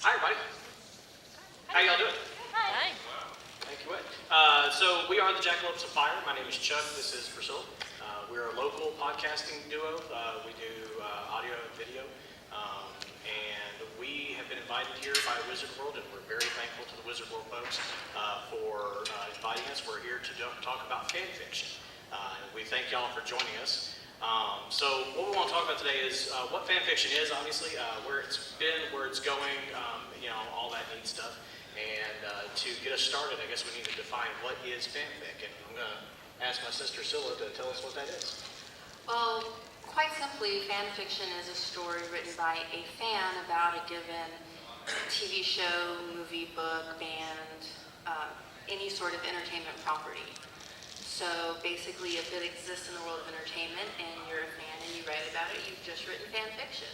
Hi, everybody. How y'all doing? Hi. Thank you. So we are the Jackalopes of Fire. My name is Chuck. This is Priscilla. We're a local podcasting duo. We do audio and video. And we have been invited here by Wizard World, and we're very thankful to the Wizard World folks for inviting us. We're here to talk about fan fiction. And we thank y'all for joining us. So what we want to talk about today is what fan fiction is, obviously, where it's been, where it's going, all that neat stuff. And to get us started, I guess we need to define what is fanfic. And I'm going to ask my sister Scylla to tell us what that is. Well, quite simply, fan fiction is a story written by a fan about a given TV show, movie, book, band, any sort of entertainment property. So basically, if it exists in the world of entertainment and you're a fan and you write about it, you've just written fan fiction.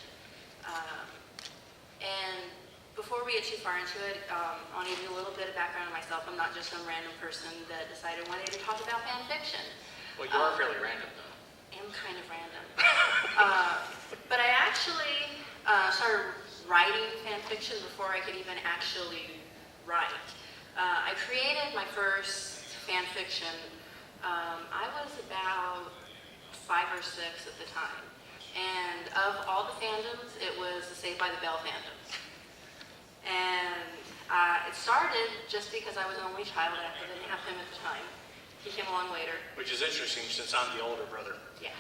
And before we get too far into it, I want to give you a little bit of background on myself. I'm not just some random person that decided one day to talk about fan fiction. Well, you are fairly random, though. I am kind of random. But I actually started writing fan fiction before I could even actually write. I created my first fan fiction. I was about 5 or 6 at the time. And of all the fandoms, it was the Saved by the Bell fandom. And it started just because I was an only child and I didn't have him at the time. He came along later. Which is interesting since I'm the older brother. Yeah.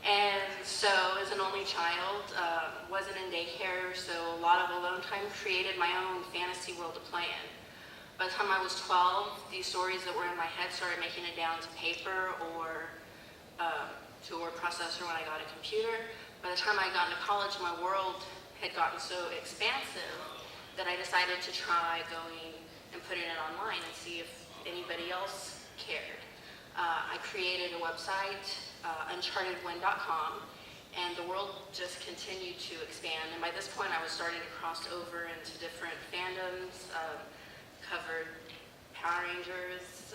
And so as an only child, wasn't in daycare, so a lot of alone time, created my own fantasy world to play in. By the time I was 12, these stories that were in my head started making it down to paper or to a word processor when I got a computer. By the time I got into college, my world had gotten so expansive that I decided to try going and putting it online and see if anybody else cared. I created a website, unchartedwind.com, and the world just continued to expand. And by this point, I was starting to cross over into different fandoms, covered Power Rangers,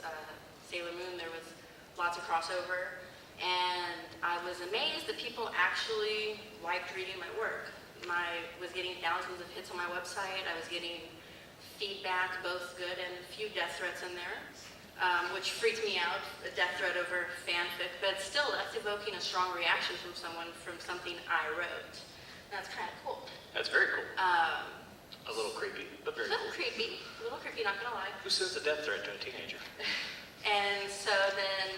Sailor Moon. There was lots of crossover. And I was amazed that people actually liked reading my work. I was getting thousands of hits on my website. I was getting feedback, both good and a few death threats in there, which freaked me out, a death threat over fanfic. But still, that's evoking a strong reaction from someone from something I wrote. That's kind of cool. That's very cool. A little creepy, but very cool. A little creepy, not gonna lie. Who sends a death threat to a teenager? And so then,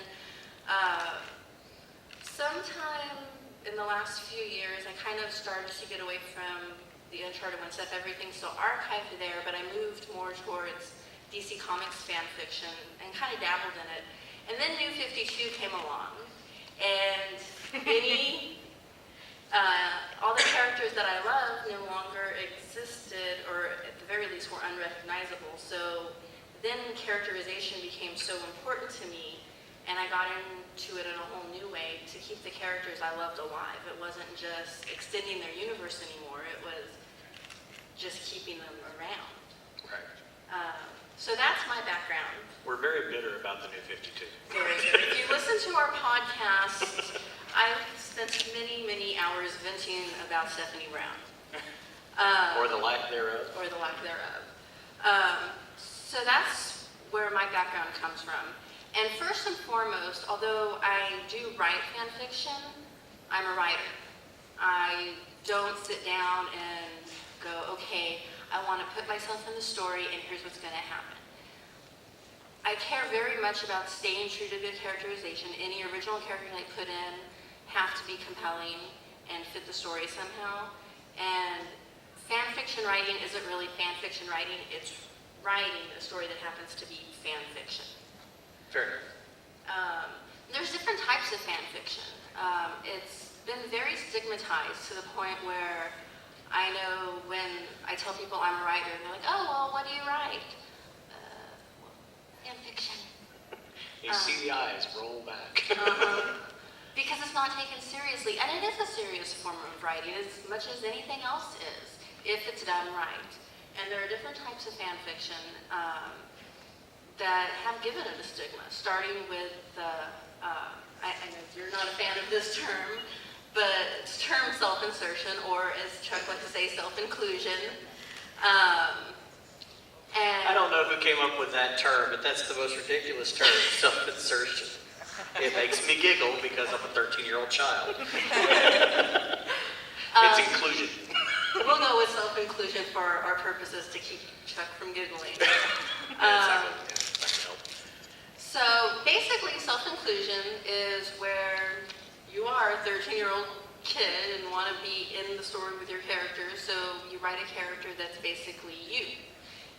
sometime in the last few years, I kind of started to get away from the Uncharted Wind stuff. Everything's still archived there, but I moved more towards DC Comics fan fiction and kind of dabbled in it. And then New 52 came along, and all the characters that I loved no longer existed, or at the very least were unrecognizable. So then characterization became so important to me, and I got into it in a whole new way to keep the characters I loved alive. It wasn't just extending their universe anymore, it was just keeping them around. Right. So that's my background. We're very bitter about the New 52. Very good. If you listen to our podcast, I've spent many, many hours venting about Stephanie Brown. Or the lack thereof. Or the lack thereof. So that's where my background comes from. And first and foremost, although I do write fan fiction, I'm a writer. I don't sit down and go, okay, I want to put myself in the story and here's what's going to happen. I care very much about staying true to good characterization. Any original characters I put in have to be compelling and fit the story somehow. And fan fiction writing isn't really fan fiction writing, it's writing a story that happens to be fan fiction. Fair enough. There's different types of fan fiction. It's been very stigmatized to the point where I know when I tell people I'm a writer, they're like, oh, well, what do you write? Fan fiction. You see the eyes roll back. Because it's not taken seriously. And it is a serious form of writing, as much as anything else is, if it's done right. And there are different types of fan fiction that have given it a stigma, starting with I know you're not a fan of this term, but it's termed self-insertion, or as Chuck likes to say, self-inclusion. And I don't know who came up with that term, but that's the most ridiculous term, self-insertion. It makes me giggle because I'm a 13-year-old child. It's inclusion. we'll go with self-inclusion for our purposes to keep Chuck from giggling. So basically, self-inclusion is where you are a 13-year-old kid and want to be in the story with your character, so you write a character that's basically you,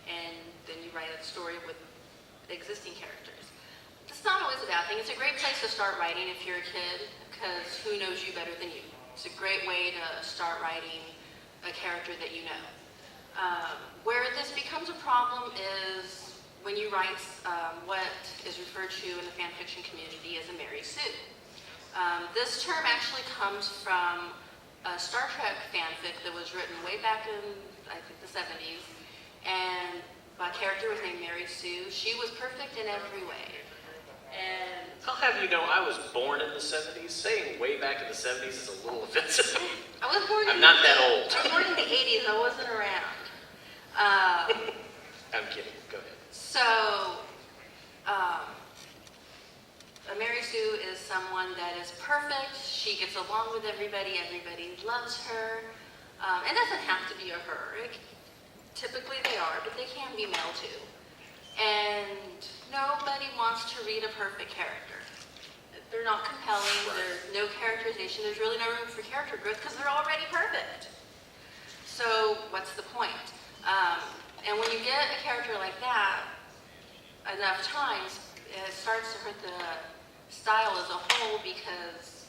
and then you write a story with existing characters. It's not always a bad thing. It's a great place to start writing if you're a kid, because who knows you better than you? It's a great way to start writing a character that you know. Where this becomes a problem is when you write what is referred to in the fan fiction community as a Mary Sue. This term actually comes from a Star Trek fanfic that was written way back in, I think, the 70s, and my character was named Mary Sue. She was perfect in every way. And I'll have you know, I was born in the 70s. Saying way back in the 70s is a little offensive. I was born I'm not that old. I was born in the 80s. I wasn't around. I'm kidding. Go ahead. So, a Mary Sue is someone that is perfect. She gets along with everybody. Everybody loves her. It doesn't have to be a her. Typically they are, but they can be male too. And nobody wants to read a perfect character. They're not compelling. There's no characterization. There's really no room for character growth because they're already perfect. So what's the point? And when you get a character like that enough times, it starts to hurt the style as a whole because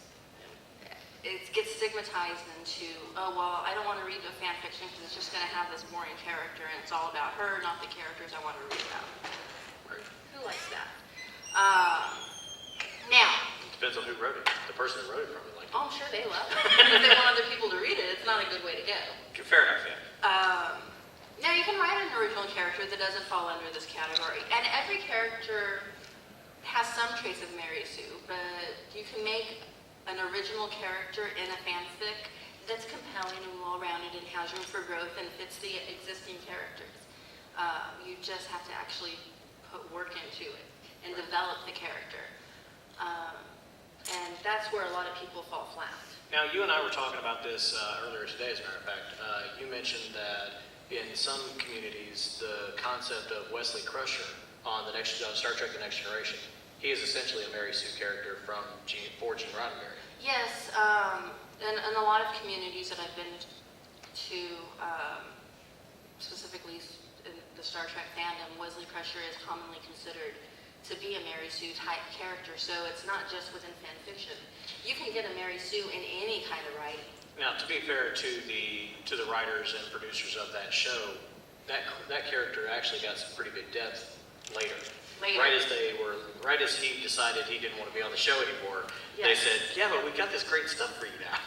it gets stigmatized into, oh, well, I don't want to read a fan fiction because it's just going to have this boring character and it's all about her, not the characters I want to read about. Right. Who likes that? Now, Depends on who wrote it. The person who wrote it probably liked it. I'm sure they love it. If they want other people to read it, it's not a good way to go. Fair enough, yeah. Now, you can write an original character that doesn't fall under this category. And every character has some traits of Mary Sue, but you can make an original character in a fanfic that's compelling and well-rounded and has room for growth and fits the existing characters. You just have to actually put work into it and develop the character. And that's where a lot of people fall flat. Now, you and I were talking about this earlier today, as a matter of fact. You mentioned that in some communities, the concept of Wesley Crusher on the next Star Trek: The Next Generation, he is essentially a Mary Sue character for Gene Roddenberry. Yes, in a lot of communities that I've been to, specifically in the Star Trek fandom, Wesley Crusher is commonly considered to be a Mary Sue type character, so it's not just within fan fiction. You can get a Mary Sue in any kind of writing. Now, to be fair to the writers and producers of that show, that character actually got some pretty good depth later. Right as he decided he didn't want to be on the show anymore, They said, "Yeah, but we got this great stuff for you now."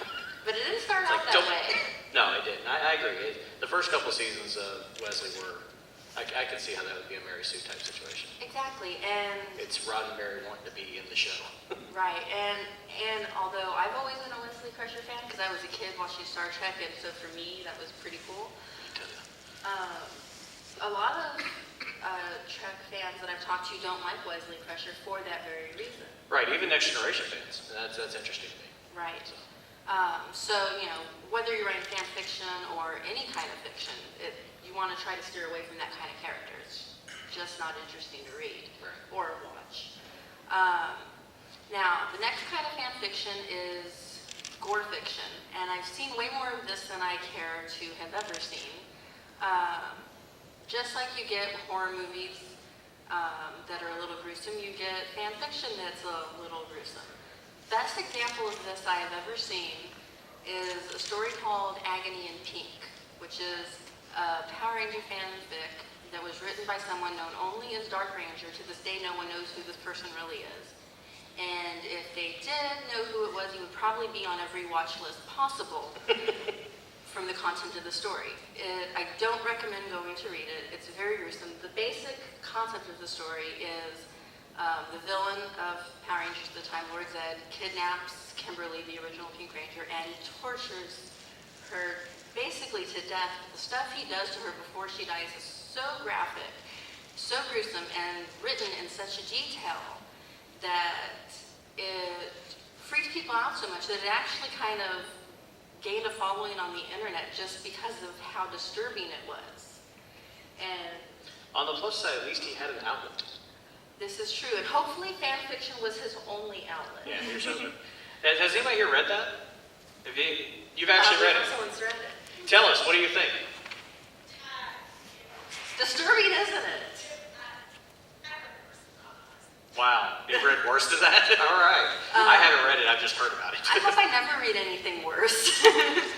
But it didn't start out like, that way. No, it didn't. I agree. The first couple seasons of Wesley were. I could see how that would be a Mary Sue type situation. Exactly, and it's Roddenberry wanting to be in the show. Right, and although I've always been a Wesley Crusher fan because I was a kid watching Star Trek, and so for me that was pretty cool. A lot of Trek fans that I've talked to don't like Wesley Crusher for that very reason. Right, even Next Generation fans. That's interesting to me. Right. So, you know, whether you're writing fan fiction or any kind of fiction, you want to try to steer away from that kind of character. It's just not interesting to read or watch. Now, the next kind of fan fiction is gore fiction, and I've seen way more of this than I care to have ever seen. Just like you get horror movies that are a little gruesome, you get fan fiction that's a little gruesome. Best example of this I have ever seen is a story called Agony in Pink, which is a Power Ranger fanfic that was written by someone known only as Dark Ranger. To this day, no one knows who this person really is. And if they did know who it was, he would probably be on every watch list possible from the content of the story. I don't recommend going to read it. It's very gruesome. The basic concept of the story is The villain of Power Rangers at the time, Lord Zed, kidnaps Kimberly, the original Pink Ranger, and tortures her basically to death. The stuff he does to her before she dies is so graphic, so gruesome, and written in such a detail that it freaks people out so much that it actually kind of gained a following on the internet just because of how disturbing it was. And On the plus side, at least he had an outlet. this is true, and hopefully fan fiction was his only outlet. Yeah, here's something. Has anybody here read that? You've actually read it. Someone's read it. Tell us, what do you think? Disturbing, isn't it? Wow, you've read worse than that? All right. I haven't read it, I've just heard about it. I hope I never read anything worse.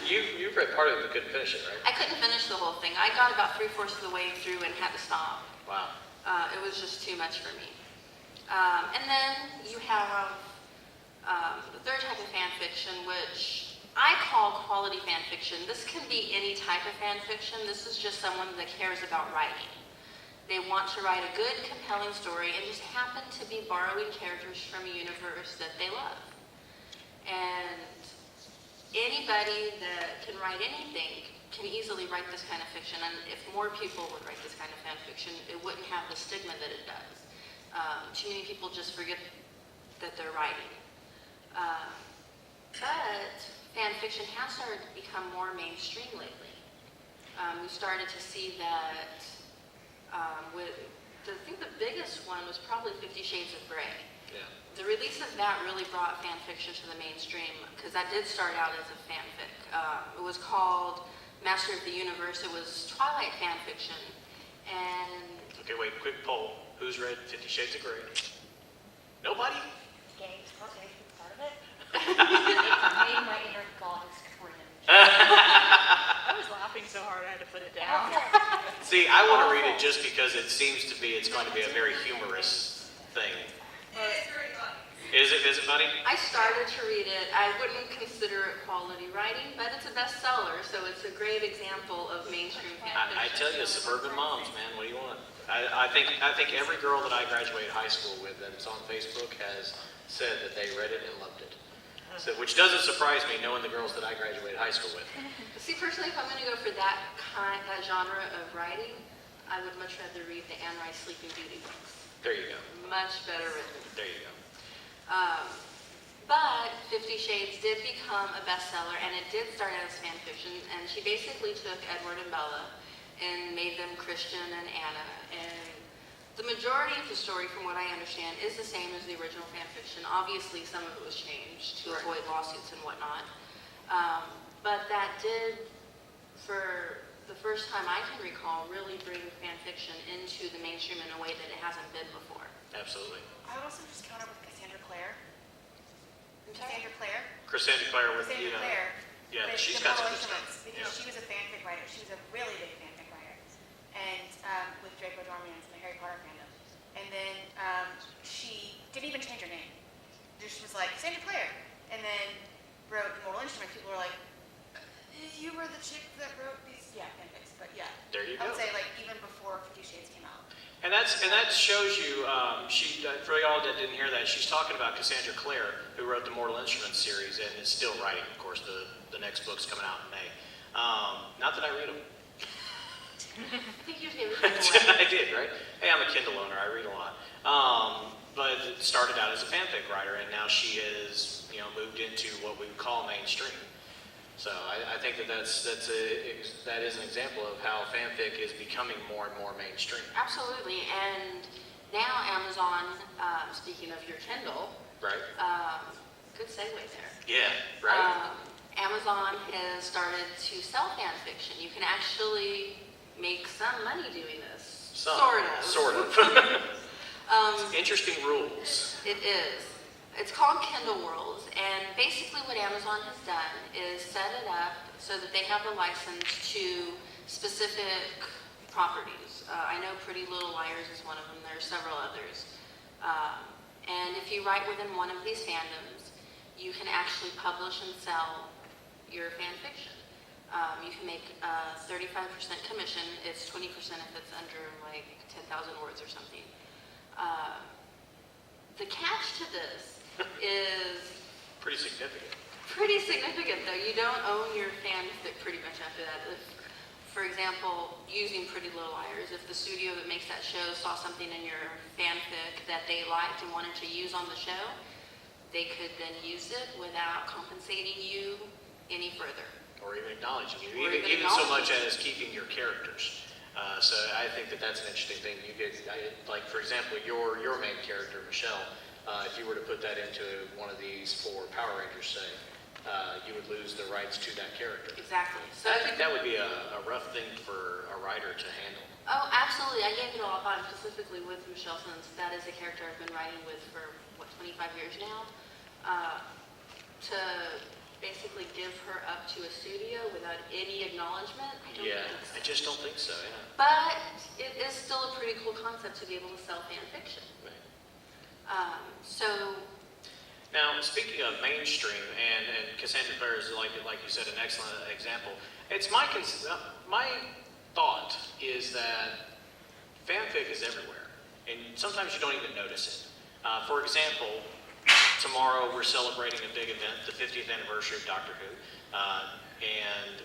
You've read part of it but couldn't finish it, right? I couldn't finish the whole thing. I got about 3/4 of the way through and had to stop. Wow. It was just too much for me. And then you have the third type of fan fiction, which I call quality fan fiction. This can be any type of fan fiction. This is just someone that cares about writing. They want to write a good, compelling story and just happen to be borrowing characters from a universe that they love. And anybody that can write anything can easily write this kind of fiction. And if more people would write this kind of fan fiction, it wouldn't have the stigma that it does. Too many people just forget that they're writing. But fan fiction has started to become more mainstream lately. We started to see that I think the biggest one was probably 50 Shades of Grey. Yeah. The release of that really brought fan fiction to the mainstream because that did start out as a fanfic. It was called Master of the Universe. It was Twilight fan fiction. And Okay, wait, quick poll. Who's read 50 Shades of Grey? Nobody? Games, okay, part of it. It made my inner goddess cringe. I was laughing so hard I had to put it down. See, I want to read it just because it seems to be, it's going to be a very humorous thing. Is it funny? I started to read it. I wouldn't consider it quality writing, but it's a bestseller, so it's a great example of mainstream fan fiction. I tell you, suburban moms, man, what do you want? I think every girl that I graduated high school with that's on Facebook has said that they read it and loved it. So, which doesn't surprise me, knowing the girls that I graduated high school with. See, personally, if I'm going to go for that genre of writing, I would much rather read the Anne Rice Sleeping Beauty books. There you go. Much better written. There you go. But 50 Shades did become a bestseller, and it did start out as fan fiction, and she basically took Edward and Bella and made them Christian and Anna, and the majority of the story, from what I understand, is the same as the original fan fiction. Obviously, some of it was changed to avoid lawsuits and whatnot, but that did, for the first time I can recall, really bring fan fiction into the mainstream in a way that it hasn't been before. Absolutely. I would also just counter with Cassandra Clare. I'm sorry? Cassandra Clare. Cassandra Clare with, Cassandra you know, Clare. yeah, with she's the got some Mortal good Instruments, stuff. because Yeah. she was a fanfic writer. She was a really big fanfic writer. And with Draco Dormians and the Harry Potter fandom. And then she didn't even change her name. Just was like, Cassandra Clare. And then wrote the Mortal Instruments. People were like, you were the chick that wrote these, yeah, fanfics. But yeah. There you I go. would say like even before 50 Shades came out. And that shows you, for y'all that didn't hear that, she's talking about Cassandra Clare, who wrote the Mortal Instruments series and is still writing, of course, the next book's coming out in May. Not that I read them. I think you gave it I did, right? Hey, I'm a Kindle owner, I read a lot. But it started out as a fanfic writer, and now she has, moved into what we would call mainstream. So I think that that is an example of how fanfic is becoming more and more mainstream. Absolutely, and now Amazon, speaking of your Kindle, Right? good segue there. Yeah, right? Amazon has started to sell fan fiction. You can actually make some money doing this. Sort of. Sort of. Interesting rules. It is. It's called Kindle World, and basically what Amazon has done is set it up so that they have the license to specific properties. I know Pretty Little Liars is one of them. There are several others. And if you write within one of these fandoms, you can actually publish and sell your fan fiction. You can make 35% commission. It's 20% if it's under like 10,000 words or something. The catch to this is Pretty significant. pretty significant, though. You don't own your fanfic pretty much after that. If, for example, using Pretty Little Liars, if the studio that makes that show saw something in your fanfic that they liked and wanted to use on the show, they could then use it without compensating you any further. Or even acknowledging you, Or even even so much acknowledging. as keeping your characters. So I think that that's an interesting thing. You get, like for example, your main character, Michelle, if you were to put that into one of these for Power Rangers, say, you would lose the rights to that character. Exactly. So I think that would be a rough thing for a writer to handle. Oh, absolutely. I gave it a lot of thought, specifically with Michelle, since that is a character I've been writing with for, 25 years now. To basically give her up to a studio without any acknowledgement, I don't Yeah, think so. I just don't think so, yeah. But it is still a pretty cool concept to be able to sell fan fiction. Right. So, Now, speaking of mainstream, and Cassandra Clare is, like you said, an excellent example. It's my thought is that fanfic is everywhere, and sometimes you don't even notice it. For example, tomorrow we're celebrating a big event, the 50th anniversary of Doctor Who, and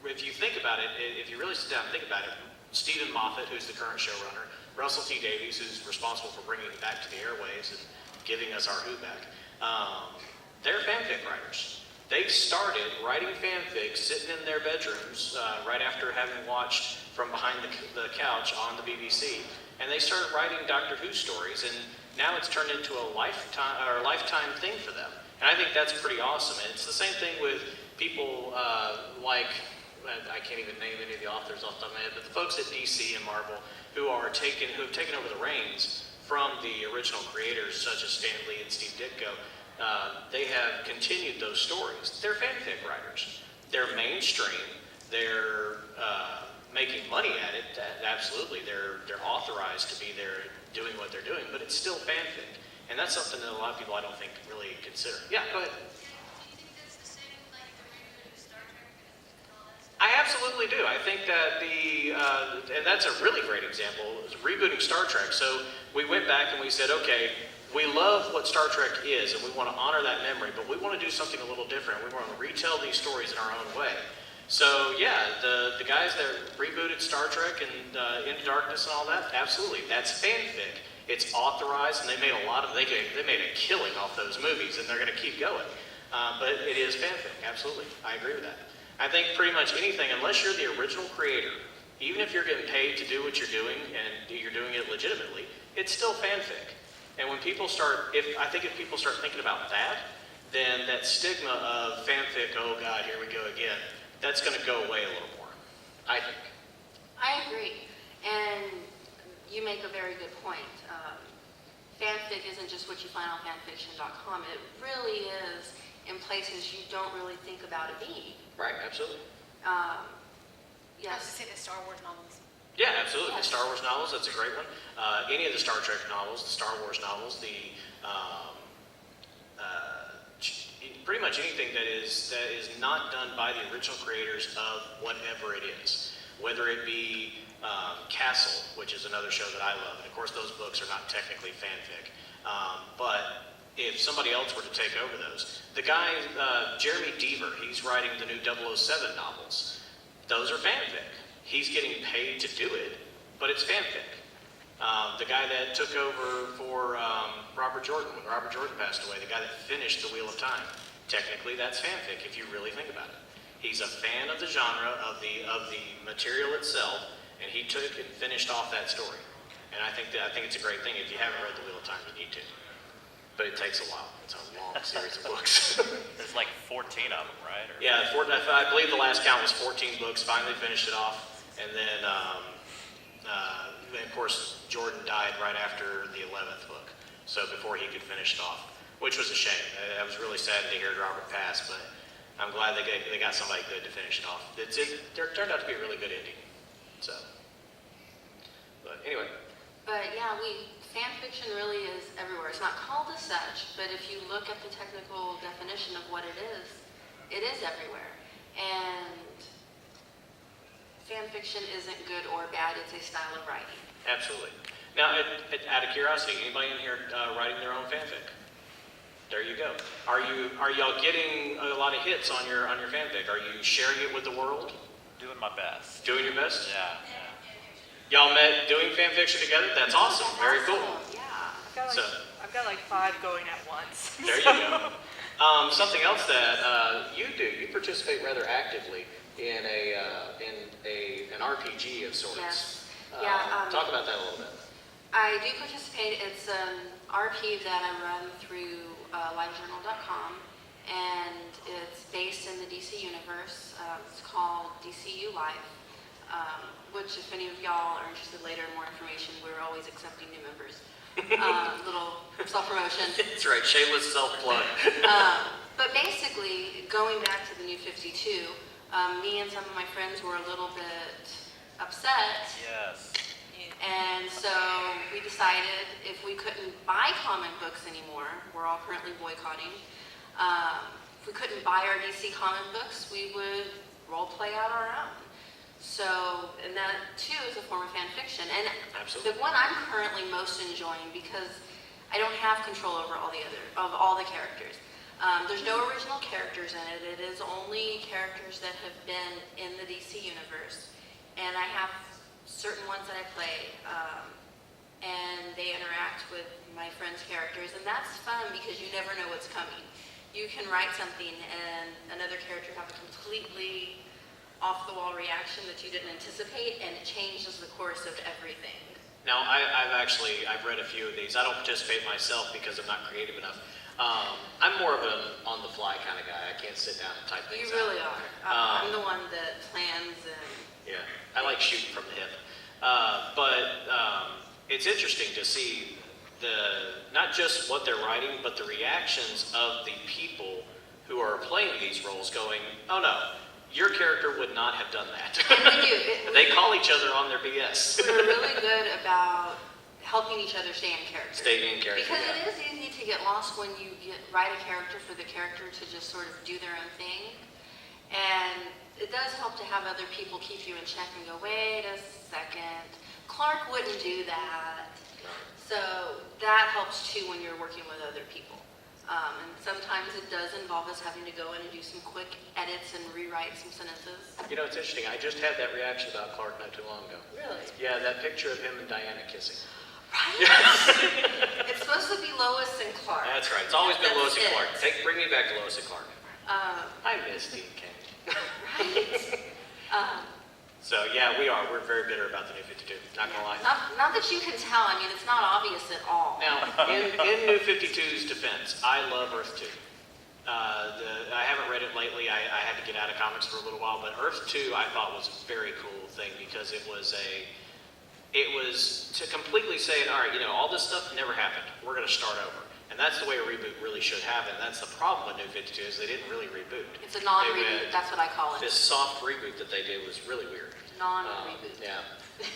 if you think about it, if you really sit down and think about it, Stephen Moffat, who's the current showrunner, Russell T Davies, who's responsible for bringing it back to the airwaves and giving us our Who back, they're fanfic writers. They started writing fanfic sitting in their bedrooms right after having watched From Behind the Couch on the BBC, and they started writing Doctor Who stories, and now it's turned into a lifetime thing for them. And I think that's pretty awesome. And it's the same thing with people like, I can't even name any of the authors off the top of my head, but the folks at DC and Marvel who have taken over the reins from the original creators, such as Stan Lee and Steve Ditko. They have continued those stories. They're fanfic writers. They're mainstream. They're making money at it. Absolutely, they're authorized to be there doing what they're doing, but it's still fanfic, and that's something that a lot of people I don't think really consider. Yeah, go ahead. I absolutely do. I think that and that's a really great example, is rebooting Star Trek. So we went back and we said, okay, we love what Star Trek is, and we want to honor that memory, but we want to do something a little different. We want to retell these stories in our own way. So yeah, the guys that rebooted Star Trek and Into Darkness and all that, absolutely, that's fanfic. It's authorized, and they made they made a killing off those movies, and they're going to keep going. But it is fanfic, absolutely. I agree with that. I think pretty much anything, unless you're the original creator, even if you're getting paid to do what you're doing and you're doing it legitimately, it's still fanfic. And when people start, if people start thinking about that, then that stigma of fanfic, oh God, here we go again, that's going to go away a little more, I think. I agree. And you make a very good point. Fanfic isn't just what you find on fanfiction.com. It really is in places you don't really think about it being. Right, absolutely. I was Yes. to say the Star Wars novels. Yeah, absolutely. Yes. The Star Wars novels, that's a great one. Any of the Star Trek novels, the Star Wars novels, pretty much anything that is not done by the original creators of whatever it is. Whether it be Castle, which is another show that I love, and of course those books are not technically fanfic, but if somebody else were to take over those, the guy, Jeremy Deaver, he's writing the new 007 novels. Those are fanfic. He's getting paid to do it, but it's fanfic. The guy that took over for Robert Jordan, when Robert Jordan passed away, the guy that finished The Wheel of Time, technically that's fanfic if you really think about it. He's a fan of the genre, of the material itself, and he took and finished off that story. And I think it's a great thing. If you haven't read The Wheel of Time, you need to. But it takes a while. It's a long series of books. There's like 14 of them, right? Or Yeah, I believe the last count was 14 books. Finally finished it off, and then of course Jordan died right after the 11th book, so before he could finish it off, which was a shame. I was really sad to hear Robert pass, but I'm glad they got somebody good to finish it off. It turned out to be a really good ending. So, but anyway. But yeah, fan fiction really is everywhere. It's not called as such, but if you look at the technical definition of what it is everywhere. And fan fiction isn't good or bad, it's a style of writing. Absolutely. Now, out of curiosity, anybody in here writing their own fanfic? There you go. Are y'all getting a lot of hits on your fanfic? Are you sharing it with the world? Doing my best. Doing your best? Yeah. Y'all met doing fan fiction together? That's awesome. Very cool. Yeah. I've got like 5 going at once. There you go. Something else that you do, you participate rather actively in an RPG of sorts. Yes. Talk about that a little bit. I do participate. It's an RP that I run through livejournal.com, and it's based in the DC universe. It's called DCU Live, which if any of y'all are interested later in more information, we're always accepting new members. Little self-promotion. That's right, shameless self-plug. But basically, going back to the New 52, me and some of my friends were a little bit upset. Yes. And so we decided if we couldn't buy comic books anymore, we're all currently boycotting, if we couldn't buy our DC comic books, we would role play out our own. So, and that too is a form of fan fiction. And Absolutely. the one I'm currently most enjoying, because I don't have control over all the characters. There's no original characters in it. It is only characters that have been in the DC universe. And I have certain ones that I play, and they interact with my friends' characters, and that's fun because you never know what's coming. You can write something and another character have a completely off-the-wall reaction that you didn't anticipate, and it changes the course of everything. Now, I've read a few of these. I don't participate myself because I'm not creative enough. I'm more of an on-the-fly kind of guy. I can't sit down and type things You really are. Um, I'm the one that plans and... Yeah, I like shooting from the hip. It's interesting to see not just what they're writing, but the reactions of the people who are playing these roles going, oh no, your character would not have done that. And we do. They call each other on their BS. We're really good about helping each other stay in character. Stay in character, Because yeah. it is easy to get lost when you write a character for the character to just sort of do their own thing. And it does help to have other people keep you in check and go, wait a second, Clark wouldn't do that. So that helps too when you're working with other people. And sometimes it does involve us having to go in and do some quick edits and rewrite some sentences. You know, it's interesting. I just had that reaction about Clark not too long ago. Really? Yeah, that picture of him and Diana kissing. Right? It's supposed to be Lois and Clark. That's right. It's always been That's Lois and it. Clark. Bring me back to Lois and Clark. I miss Dean King. Right? So yeah, we're very bitter about the New 52. Not gonna lie. Not that you can tell. I mean, it's not obvious at all. Now, in New 52's defense, I love Earth 2. I haven't read it lately. I had to get out of comics for a little while, but Earth 2 I thought was a very cool thing because it was to completely say, all right, you know, all this stuff never happened. We're going to start over. And that's the way a reboot really should happen. That's the problem with New 52 is they didn't really reboot. It's a non-reboot. That's what I call it. This soft reboot that they did was really weird. Non-reboot. Yeah.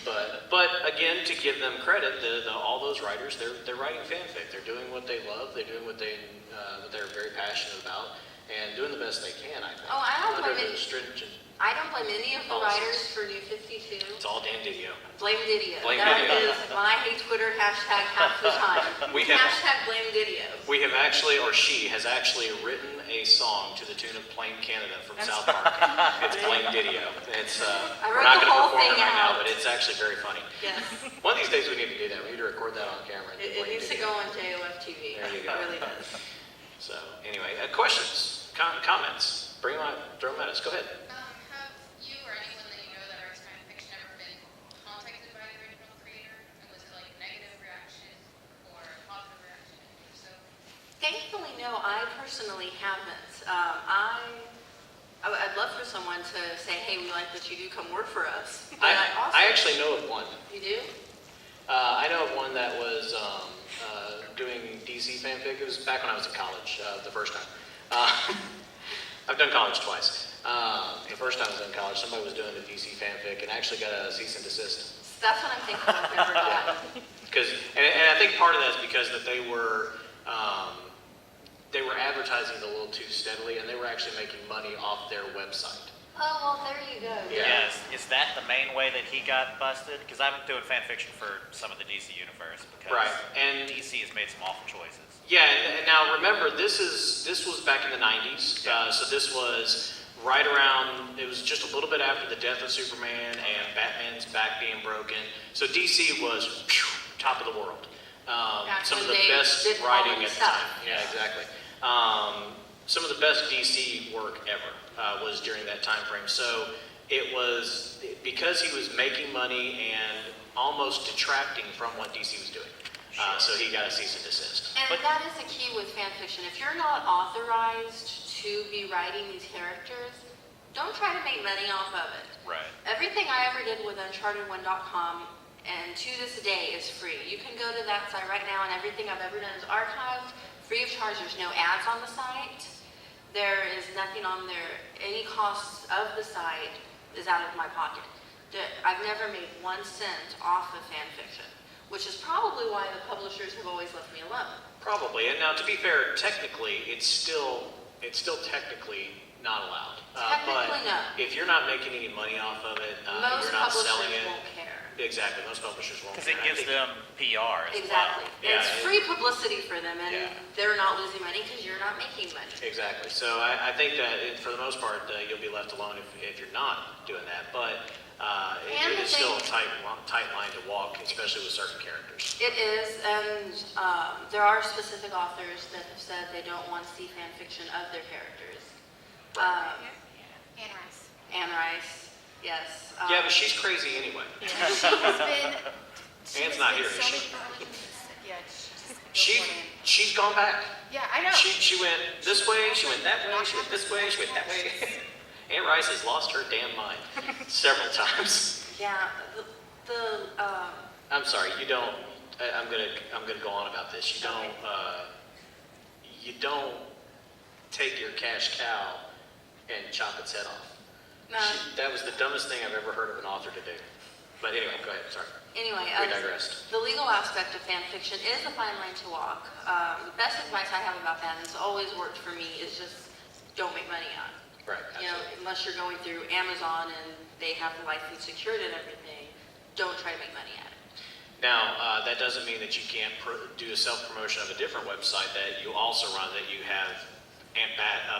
But again, to give them credit, all those writers, they're writing fanfic. They're doing what they love. They're doing what they're very passionate about, and doing the best they can. I think. Oh, I don't Under blame the stringent. I don't blame any of the writers for New 52. It's all Dan Didio. Blame Didio. Blame That Didio. is my hate Twitter hashtag half the time. Hashtag blame Didio. We have actually, or she has actually written a song to the tune of Plain Canada from South Park. It's Blame Didio. It's I we're wrote not the going to whole perform it thing right now, out. but it's actually very funny. Yes. One of these days we need to do that. We need to record that on camera. And do It Blame needs to Didio. go on JoF TV. There you go. It really does. So anyway, questions, comments, throw them at us. Go ahead. Have you or anyone that you know that writes fan fiction ever been contacted by the original creator? And was it like a negative reaction or a positive reaction? If so, Thankfully, no, I personally haven't. I'd love for someone to say, hey, we like what you do, come work for us. But I actually know of one. You do? I know of one that was doing DC fanfic. It was back when I was in college, the first time. I've done college twice. The first time I was in college, somebody was doing a DC fanfic and actually got a cease and desist. That's what I'm thinking I've never done. And I think part of that is because that they were advertising it a little too steadily, and they were actually making money off their website. Oh, well, there you go. Yeah. Yes. Is that the main way that he got busted? Because I'm doing fan fiction for some of the DC universe because Right, and DC has made some awful choices. yeah, and now remember, this was back in the 90s, so this was right around, it was just a little bit after the death of Superman and Batman's back being broken. So DC was top of the world. Back Some of when the they best did writing quality at the stuff. time. Yeah, exactly. Some of the best DC work ever was during that time frame. So it was because he was making money and almost detracting from what DC was doing. So he got a cease and desist. And that is the key with fan fiction. If you're not authorized to be writing these characters, don't try to make money off of it. Right. Everything I ever did with UnchartedOne.com and to this day is free. You can go to that site right now and everything I've ever done is archived, free of charge. There's no ads on the site. There is nothing on there. Any costs of the site is out of my pocket. I've never made 1 cent off of fan fiction, which is probably why the publishers have always left me alone. Probably. And now, to be fair, technically, it's still technically not allowed. Technically, but no. if you're not making any money off of it, Most you're not publishers selling it. won't care. Exactly. Most publishers won't. Because it care. I gives think- them PR as Exactly. well. Yeah, It's and- free publicity for them, and Yeah. they're not losing money because you're not making money. Exactly. So I think that for the most part, you'll be left alone if you're not doing that. But And it the is still a thing- tight line to walk, especially with certain characters. It is, and there are specific authors that have said they don't want to see fan fiction of their characters. Anne Rice. Anne Rice, yes. Yeah, but she's crazy anyway. She has been. Anne's not here, So is many she? yeah, she just She goes on in. she's gone back. Yeah, I know. She went this way, she went that way, she went this way, she went that way. Anne Rice has lost her damn mind several times. Yeah, I'm sorry, you don't. I'm gonna go on about this. You don't take your cash cow and chop its head off. That was the dumbest thing I've ever heard of an author to do. But anyway, go ahead. Sorry. anyway, We digressed. the legal aspect of fan fiction is a fine line to walk. The best advice I have about that, and it's always worked for me, is just don't make money on it. Right. You know, Absolutely. unless you're going through Amazon and they have the license secured and everything, don't try to make money at it. Now, that doesn't mean that you can't do a self-promotion of a different website that you also run, that you have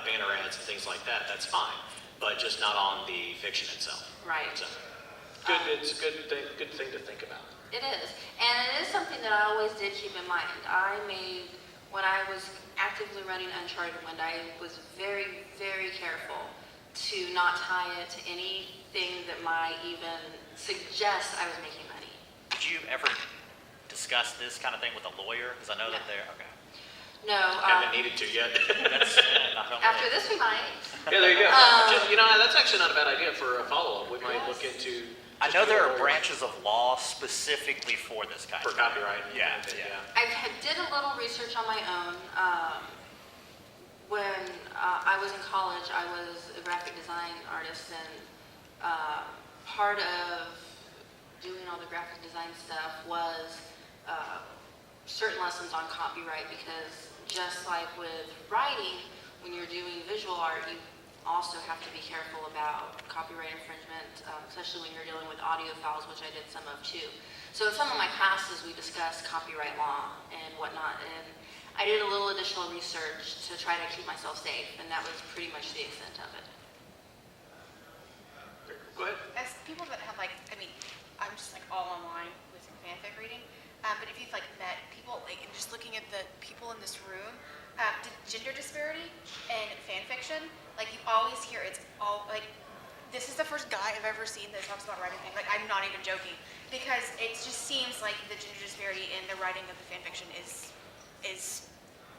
banner ads and things like that. That's fine, but just not on the fiction itself. Right. So, it's a good thing to think about. It is. And it is something that I always did keep in mind. When I was actively running Uncharted Wind, I was very, very careful to not tie it to anything that might even suggest I was making money. Did you ever discuss this kind of thing with a lawyer? Because I know that No. they're, okay. No. Haven't needed to yet. That's knock on wood. After this, we might. Yeah, there you go. That's actually not a bad idea for a follow-up. We might look into. I know there are branches of law specifically for this kind For of thing. copyright. Yeah, and yeah. Did a little research on my own. When I was in college, I was a graphic design artist, and part of doing all the graphic design stuff was certain lessons on copyright, because just like with writing, when you're doing visual art, you also have to be careful about copyright infringement, especially when you're dealing with audio files, which I did some of too. So in some of my classes, we discussed copyright law and whatnot, and I did a little additional research to try to keep myself safe, and that was pretty much the extent of it. Go ahead. As people that have I'm just all online with some fanfic reading, but if you've met people, and just looking at the people in this room, gender disparity and fan fiction, you always hear it's all this is the first guy I've ever seen that talks about writing things. I'm not even joking, because it just seems like the gender disparity in the writing of the fan fiction is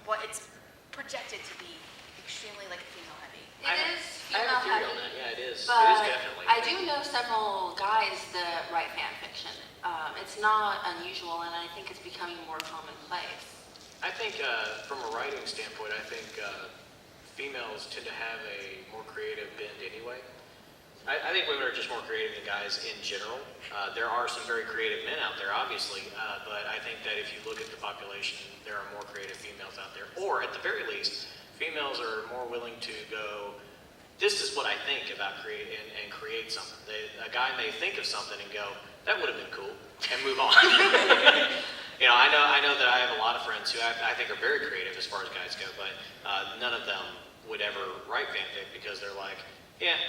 what it's projected to be, extremely female heavy. It is I have female a theory on heavy. that. Yeah, it is. But It is definitely. I do know several guys that write fan fiction. It's not unusual, and I think it's becoming more commonplace. I think from a writing standpoint, I think females tend to have a more creative bend anyway. I think women are just more creative than guys in general. There are some very creative men out there, obviously, but I think that if you look at the population, there are more creative females out there. Or at the very least, females are more willing to go this is what I think about create something. A guy may think of something and go, that would have been cool, and move on. I know that I have a lot of friends who I think are very creative as far as guys go, but none of them would ever write fanfic because they're like, yeah,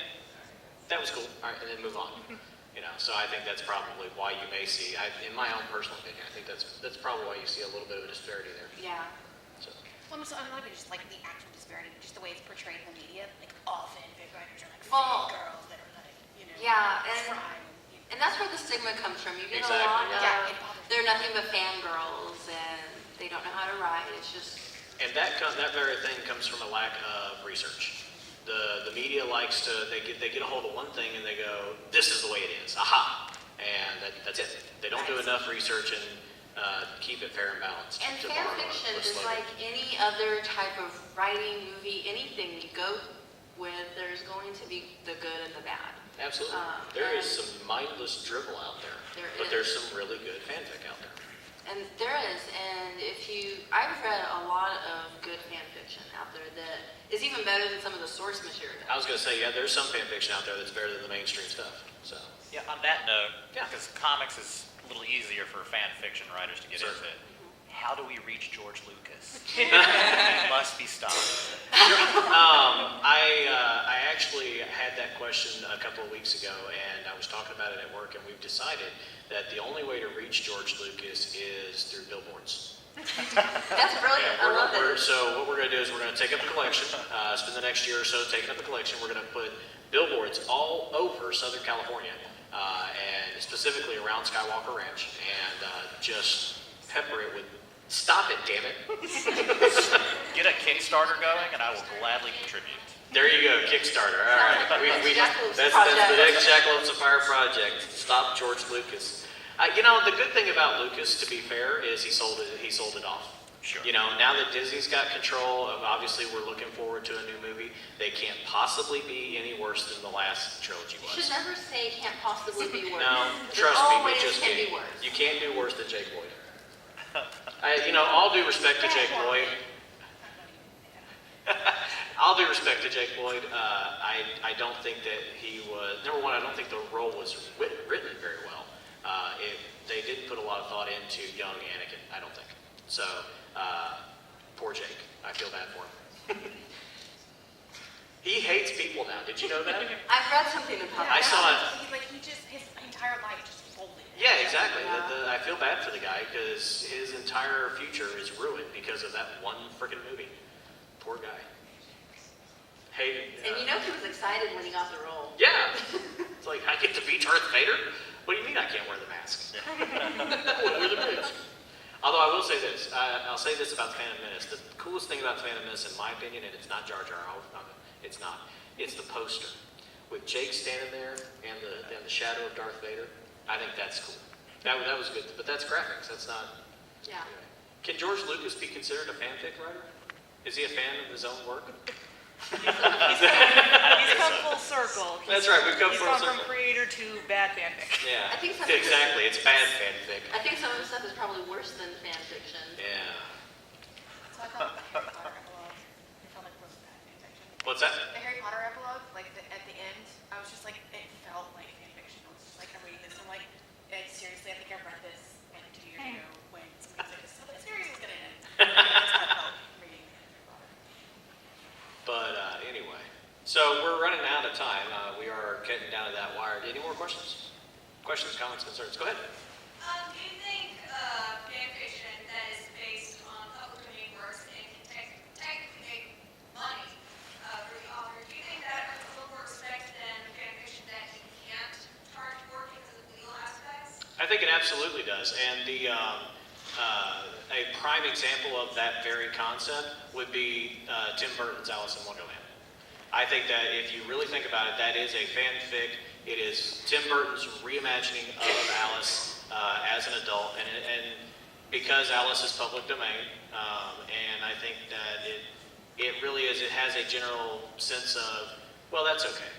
that was cool, all right, and then move on. So I think that's probably why you may see, in my own personal opinion, I think that's probably why you see a little bit of a disparity there. Yeah. So. Well, I'm not even just like the actual disparity, but just the way it's portrayed in the media. Like all fanfic writers are like Well, girls that are like, yeah, try and that's where the stigma comes from. You get Exactly, a lot yeah. of, they're nothing but fangirls and they don't know how to write. It's just. And that very thing comes from a lack of research. The media likes to, they get a hold of one thing and they go, this is the way it is, aha, and that's it. They don't do enough research and keep it fair and balanced. And to fan borrow fiction a is slogan. like any other type of writing, movie, anything you go with, there's going to be the good and the bad. Absolutely. There is some mindless dribble out there, but there's some really good fanfic out there. And there is, and I've read a lot of good fan fiction out there that is even better than some of the source material. I was going to say, yeah, there's some fan fiction out there that's better than the mainstream stuff. So. Yeah, on that note, Yeah. because comics is a little easier for fan fiction writers to get Certainly. into. How do we reach George Lucas? It must be stopped. I actually had that question a couple of weeks ago, and I was talking about it at work, and we've decided that the only way to reach George Lucas is through billboards. That's brilliant. I love it. So what we're going to do is we're going to take up a collection, spend the next year or so taking up a collection. We're going to put billboards all over Southern California, and specifically around Skywalker Ranch, and just pepper it with, stop it, damn it. Get a Kickstarter going, and I will gladly contribute. There you go, Kickstarter. All right, Jackalopes that's the next Jackalopes of Fire project. Stop George Lucas. The good thing about Lucas, to be fair, is he sold it off. Sure. Now that Disney's got control of, obviously we're looking forward to a new movie. They can't possibly be any worse than the last trilogy You was. should never say can't possibly be worse. No, It trust me, always it just can can't. be worse. You can't do worse than Jake Lloyd. All due respect to Jake Lloyd. All due respect to Jake Lloyd, I don't think that he was, number one, I don't think the role was written very well. They didn't put a lot of thought into young Anakin, I don't think. So, poor Jake. I feel bad for him. He hates people now. Did you know that? I've read something about I that. saw it. His entire life just folded. Yeah, exactly. Yeah. I feel bad for the guy because his entire future is ruined because of that one freaking movie. Poor guy. Hey. And he was excited when he got the role. Yeah. It's like, I get to be Darth Vader? What do you mean I can't wear the mask? I want to wear the mask. Although I will say this. I'll say this about the Phantom Menace. The coolest thing about the Phantom Menace, in my opinion, and it's not Jar Jar, it's not. It's the poster. With Jake standing there and the shadow of Darth Vader. I think that's cool. That was good. But that's graphics. That's not... Yeah. Anyway. Can George Lucas be considered a fanfic writer? Is he a fan of his own work? He's come full circle. That's right, we've come He's full gone circle. from creator to bad fanfic. Yeah. I think some- Exactly. It's bad fanfic. I think some of the stuff is probably worse than fan fiction. Yeah. So I felt like the Harry Potter epilogue. I felt like it was bad fan fiction. What's that? The Harry Potter epilogue, at the end, I was just like, it felt like fan fiction. I was just like, I'm reading this, and I'm like, seriously, I think I read this like 2 years ago when somebody was like, so the series was gonna end. That's how I felt reading Harry Potter. But anyway, so we're running out of time. We are getting down to that wire. Any more questions? Questions, comments, concerns? Go ahead. Do you think fan fiction that is based on public domain works and can technically make money for the author, do you think that earns a little more respect than fan fiction that you can't charge for because of the legal aspects? I think it absolutely does. And a prime example of that very concept would be Tim Burton's Alice in Wonderland. I think that if you really think about it, that is a fanfic. It is Tim Burton's reimagining of Alice as an adult, and because Alice is public domain, and I think that it really is. It has a general sense of, well, that's okay.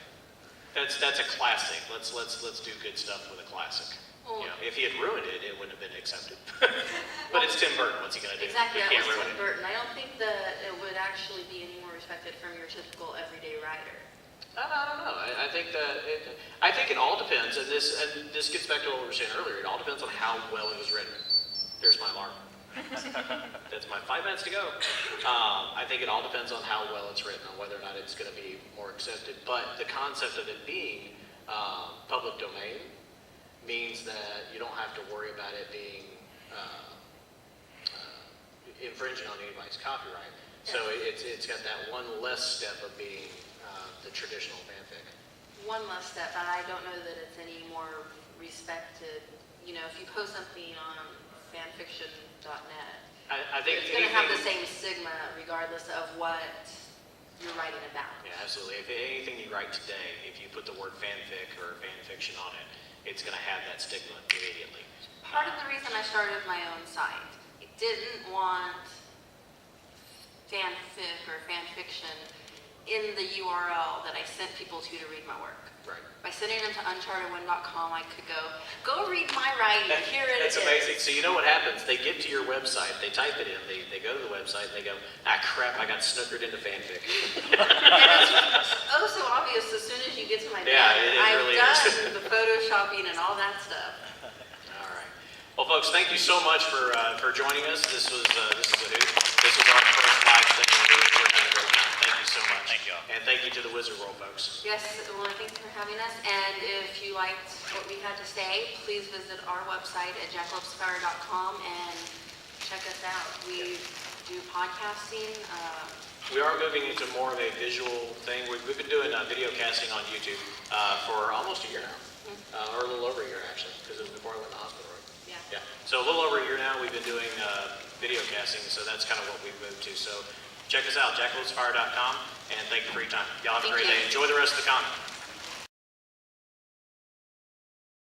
That's a classic. Let's do good stuff with a classic. Well, If he had ruined it, it wouldn't have been accepted. But it's Tim Burton. What's he gonna do? Exactly, He that can't was ruin Tim it. Burton. I don't think that it would actually be any more respected from your typical everyday writer. I think it all depends, and this gets back to what we were saying earlier. It all depends on how well it was written. There's my alarm. That's my 5 minutes to go. I think it all depends on how well it's written, on whether or not it's going to be more accepted. But the concept of it being public domain means that you don't have to worry about it being infringing on anybody's copyright. So it's got that one less step of being the traditional fanfic. One less step, but I don't know that it's any more respected. You know, if you post something on fanfiction.net, I think it's going to have the same stigma regardless of what you're writing about. Yeah, absolutely. If anything you write today, if you put the word fanfic or fanfiction on it, it's going to have that stigma immediately. Part of the reason I started my own site, I didn't want fanfic or fanfiction in the URL that I sent people to read my work. Right. By sending them to uncharted1.com, I could go read my writing. Here it is. That's amazing. So you know what happens? They get to your website, they type it in, they go to the website, and they go, crap, I got snookered into fanfic. And it's oh so obvious as soon as you get to my banner. I've really done is. the photoshopping and all that stuff. All right. Well, folks, thank you so much for joining us. This is a hoot. This was our first live thing, and we're having a great time. Thank you so much. Thank you all. And thank you to the Wizard World folks. Yes, well, thanks for having us. And if you liked what we had to say, please visit our website at jackalopesofire.com and check us out. We do podcasting. We are moving into more of a visual thing. We've been doing video casting on YouTube for almost a year now, or a little over a year actually, because it was before I went to the hospital, right? Yeah. Yeah. So a little over a year now, we've been doing video casting, so that's kind of what we've moved to. So check us out, jackalopesofire.com, and thank you for your time. Y'all have a Thank great you. day. Enjoy the rest of the con.